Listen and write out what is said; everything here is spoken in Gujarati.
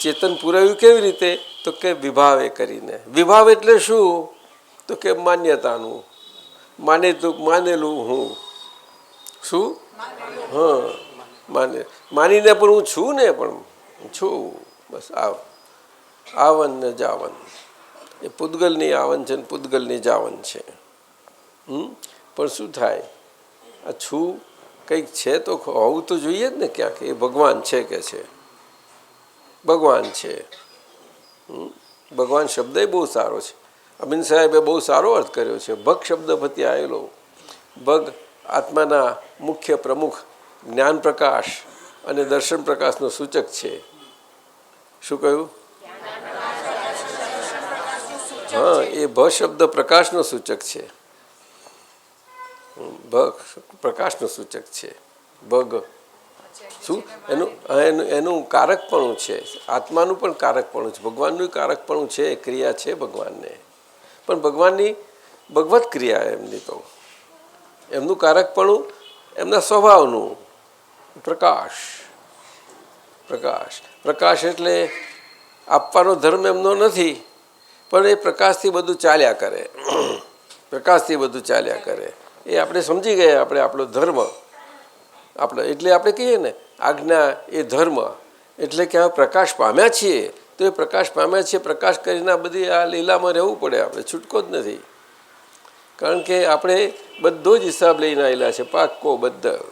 ચેતન પુરાવ્યું કેવી રીતે? તો કે વિભાવે કરીને. વિભાવ એટલે શું? તો કે માન્યતાનું, માનેલું હું. શું? હા, માનીને પણ હું છું ને, પણ છું. બસ આવન ને જાવન, એ પૂતગલની આવન છે ને પૂતગલની જાવન છે. પણ શું થાય? આ છું કંઈક છે તો હોવું તો જોઈએ જ ને ક્યાંક. એ ભગવાન છે કે છે, ભગવાન છે. ભગવાન શબ્દ બહુ સારો છે. અમીન સાહેબે બહુ સારો અર્થ કર્યો છે. ભગ શબ્દ પરથી આવેલો. ભગ આત્માના મુખ્ય પ્રમુખ જ્ઞાન પ્રકાશ અને દર્શન પ્રકાશનો સૂચક છે. શું કહ્યું? હા, એ ભ શબ્દ પ્રકાશનો સૂચક છે. ભગ પ્રકાશનો સૂચક છે. ભગ શું? એનું કારકપણું છે. આત્માનું પણ કારકપણું છે, ભગવાનનું કારકપણું છે. ક્રિયા છે ભગવાનને, પણ ભગવાનની ભગવત ક્રિયા એમની તો એમનું કારકપણું એમના સ્વભાવનું પ્રકાશ. પ્રકાશ પ્રકાશ એટલે આપવાનો ધર્મ એમનો નથી, પણ એ પ્રકાશથી બધું ચાલ્યા કરે. પ્રકાશથી બધું ચાલ્યા કરે એ આપણે સમજી ગયા. આપણે આપણો ધર્મ આપણે એટલે આપણે કહીએ ને આજ્ઞા એ ધર્મ. એટલે કે આ પ્રકાશ પામ્યા છીએ તો એ પ્રકાશ પામ્યા છીએ. પ્રકાશ કરીને બધી આ લીલામાં રહેવું પડે. આપણે છૂટકો જ નથી, કારણ કે આપણે બધો જ હિસાબ લઈને આવેલા છે, પાક્કો બધા.